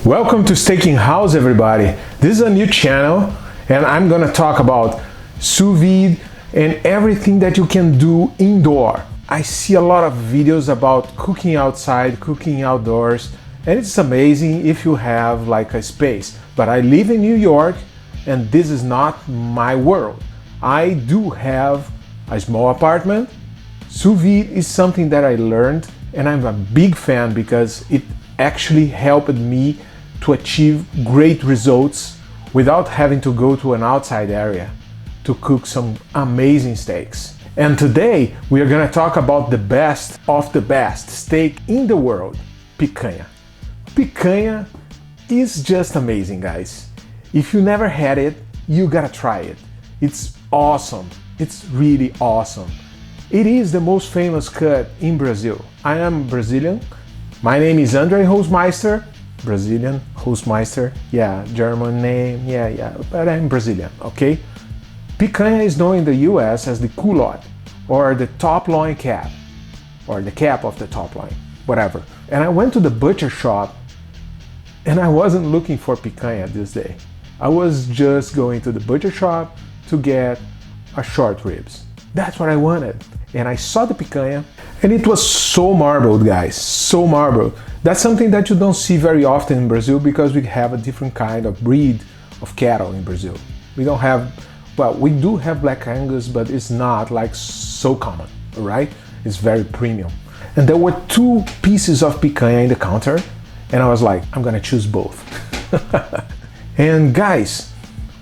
Welcome to Staking House, everybody. This is a new channel and I'm gonna talk about sous vide and everything that you can do indoor. I see a lot of videos about cooking outside, cooking outdoors, and it's amazing if you have like a space. But I live in New York and this is not my world. I do have a small apartment. Sous vide is something that I learned and I'm a big fan because it actually helped me to achieve great results without having to go to an outside area to cook some amazing steaks. And today we are going to talk about the best of the best steak in the world, picanha. Picanha is just amazing, guys. If you never had it, you gotta try it. It's awesome. It's really awesome. It is the most famous cut in Brazil. I am Brazilian. My name is Andre Hostmeister. Brazilian Hostmeister, yeah, German name, yeah, but I'm Brazilian, okay? Picanha is known in the US as the culotte, or the top loin cap, or the cap of the top loin, whatever. And I went to the butcher shop and I wasn't looking for picanha this day. I was just going to the butcher shop to get a short ribs. That's what I wanted. And I saw the picanha and it was so marbled, guys, so marbled. That's something that you don't see very often in Brazil because we have a different kind of breed of cattle in Brazil. We don't have, well, we do have Black Angus, but it's not like so common, all right? It's very premium. And there were two pieces of picanha in the counter and I was like, I'm gonna choose both. And guys,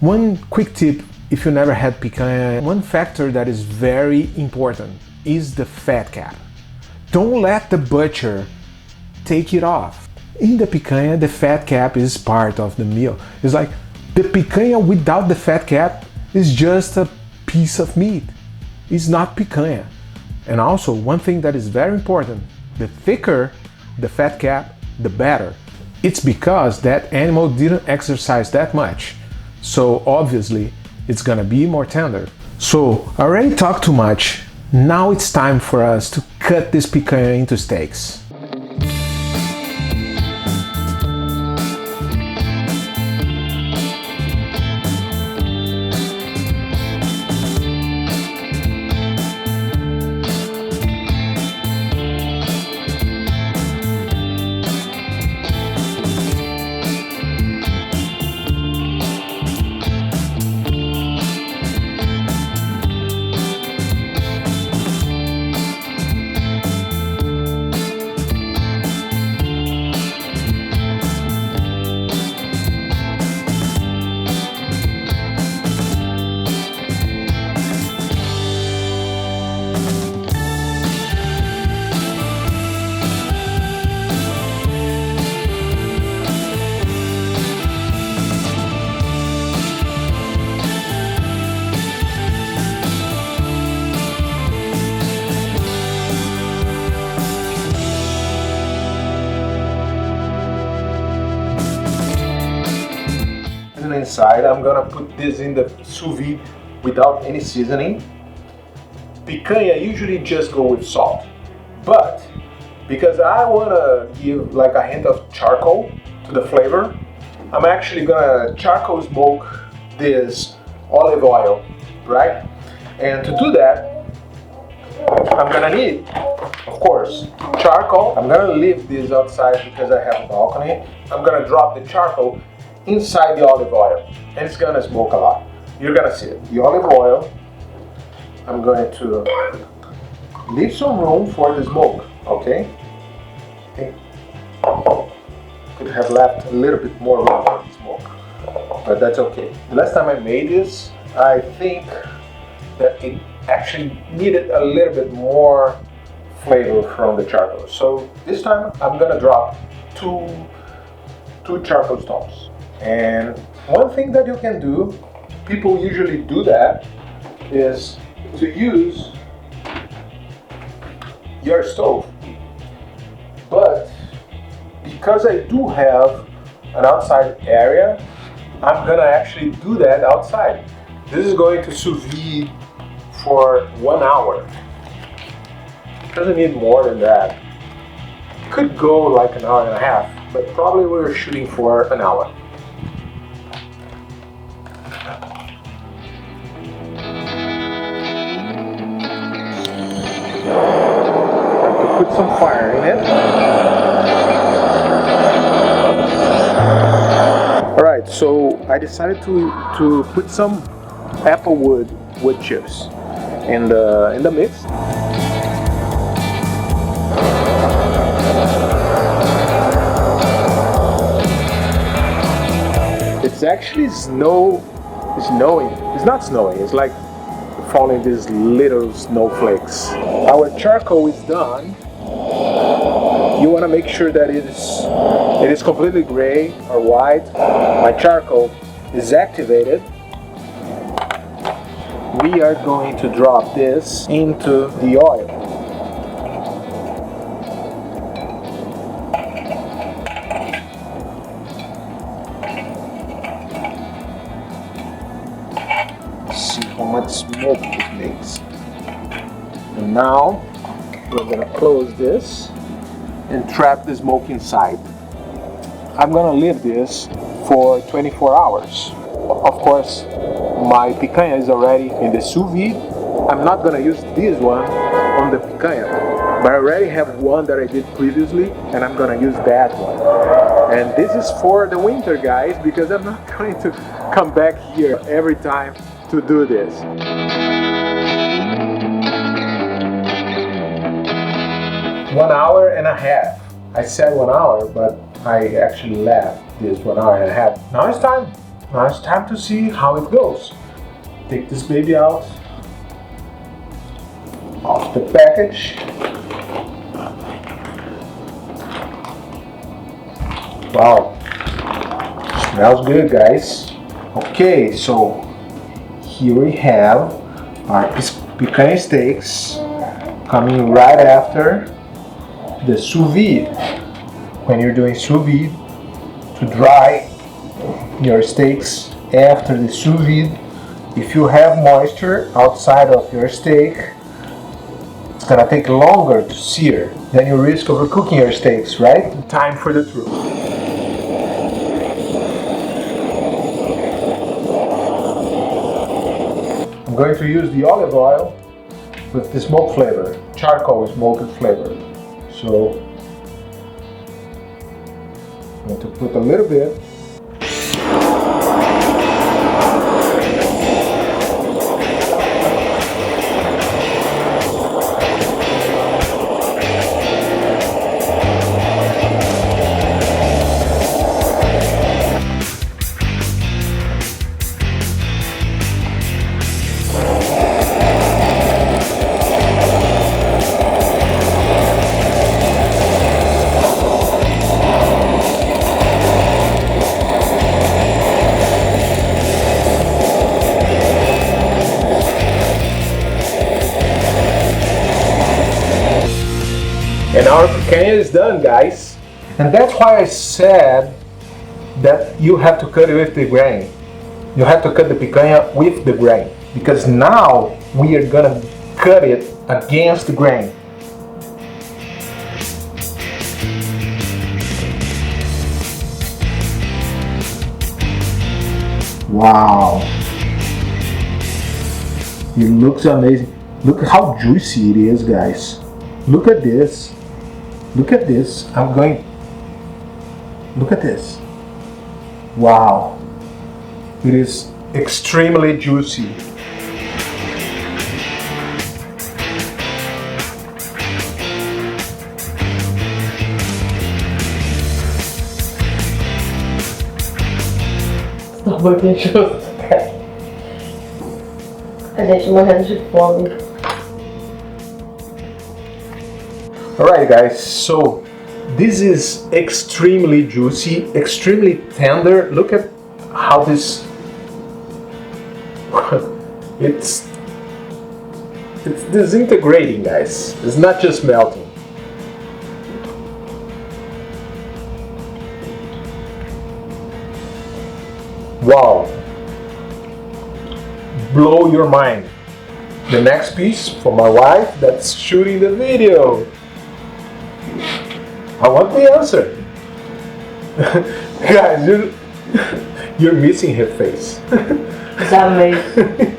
one quick tip, if you never had picanha, one factor that is very important is the fat cap. Don't let the butcher take it off. In the picanha, the fat cap is part of the meal. It's like the picanha without the fat cap is just a piece of meat. It's not picanha. And also, one thing that is very important, the thicker the fat cap, the better. It's because that animal didn't exercise that much. So obviously, it's gonna be more tender. So I already talked too much. Now it's time for us to cut this picanha into steaks. Inside, I'm gonna put this in the sous vide without any seasoning. Picanha usually just go with salt, but because I wanna give like a hint of charcoal to the flavor, I'm actually gonna charcoal smoke this olive oil, right? And to do that, I'm gonna need, of course, charcoal. I'm gonna leave this outside because I have a balcony. I'm gonna drop the charcoal inside the olive oil and it's gonna smoke a lot. You're gonna see it. The olive oil, I'm going to leave some room for the smoke, okay? Could have left a little bit more room for the smoke, but that's okay. The last time I made this, I think that it actually needed a little bit more flavor from the charcoal. So this time I'm gonna drop two charcoal stones. And one thing that you can do, people usually do that, is to use your stove. But because I do have an outside area, I'm gonna actually do that outside. This is going to sous vide for 1 hour. Doesn't need more than that. Could go like an hour and a half. but probably we're shooting for an hour. Have to put some fire in it. Alright, so I decided to put some apple wood chips in the mix. It's actually snowing. It's not snowing, it's like falling these little snowflakes. Our charcoal is done. You want to make sure that it is completely gray or white. My charcoal is activated. We are going to drop this into the oil. See how much smoke it makes. And now we're going to close this and trap the smoke inside. I'm going to leave this for 24 hours. Of course, my picanha is already in the sous vide. I'm not going to use this one on the picanha, but I already have one that I did previously, and I'm going to use that one. And this is for the winter, guys, because I'm not going to come back here every time to do this. 1 hour and a half. I said 1 hour, but I actually left this 1 hour and a half. Now it's time. Now it's time to see how it goes. Take this baby out of the package. Wow, smells good, guys. Okay, so here we have our picanha steaks coming right after the sous vide. When you're doing sous vide, to dry your steaks after the sous vide, if you have moisture outside of your steak, it's gonna take longer to sear. Then you risk overcooking your steaks, right? Time for the truth. I'm going to use the olive oil with the smoke flavor, charcoal smoked flavor. So I'm going to put a little bit. And our picanha is done, guys. And that's why I said that you have to cut it with the grain. You have to cut the picanha with the grain, because now we are gonna cut it against the grain. Wow. It looks amazing. Look how juicy it is, guys. Look at this. Look at this. Look at this. Wow. It is extremely juicy. Tô um pouquinho justo. A gente morrendo de fome. Alright, guys, so this is extremely juicy, extremely tender. Look at how this it's disintegrating, guys. It's not just melting. Wow. Blow your mind. The next piece for my wife that's shooting the video. I want the answer. Guys, you're missing her face. It's amazing.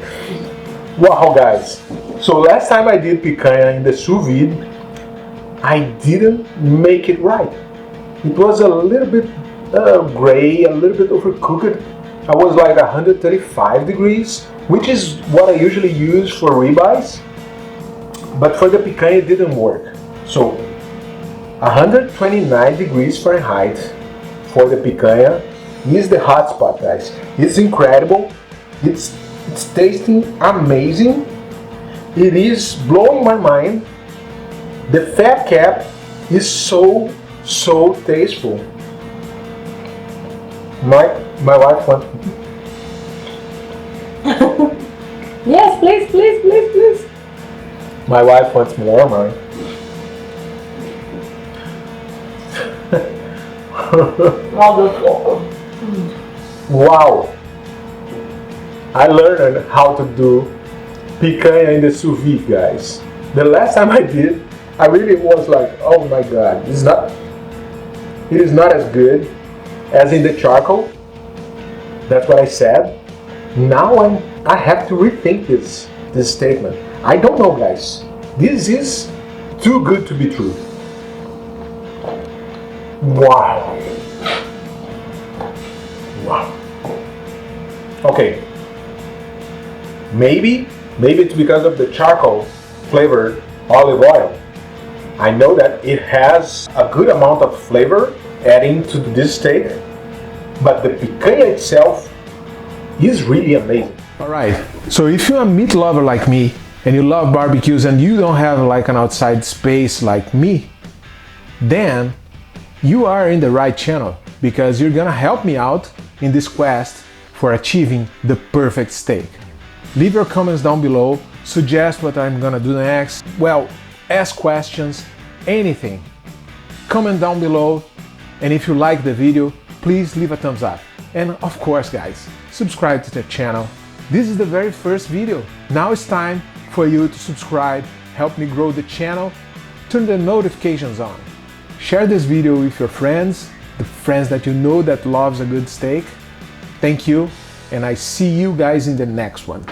Wow, guys. So last time I did picanha in the sous vide, I didn't make it right. It was a little bit gray, a little bit overcooked. I was like 135 degrees, which is what I usually use for ribeyes. But for the picanha it didn't work. So 129 degrees Fahrenheit for the picanha is the hot spot, guys. It's incredible. It's tasting amazing. It is blowing my mind. The fat cap is so tasteful. My wife wants. Yes, please, please, please, please. My wife wants more, man. Wonderful. Wow! I learned how to do picanha in the sous vide, guys. The last time I did, I really was like, oh my god, it is not as good as in the charcoal. That's what I said. Now I have to rethink this statement. I don't know, guys. This is too good to be true. Wow. Wow. Okay. Maybe it's because of the charcoal flavored olive oil. I know that it has a good amount of flavor adding to this steak, but the picanha itself is really amazing. Alright, so if you're a meat lover like me and you love barbecues and you don't have like an outside space like me, then you are in the right channel because you're gonna help me out in this quest for achieving the perfect steak. Leave your comments down below, suggest what I'm gonna do next, well, ask questions, anything. Comment down below, and if you like the video, please leave a thumbs up. And of course, guys, subscribe to the channel. This is the very first video. Now it's time for you to subscribe, help me grow the channel, turn the notifications on. Share this video with your friends, the friends that you know that loves a good steak. Thank you, and I see you guys in the next one.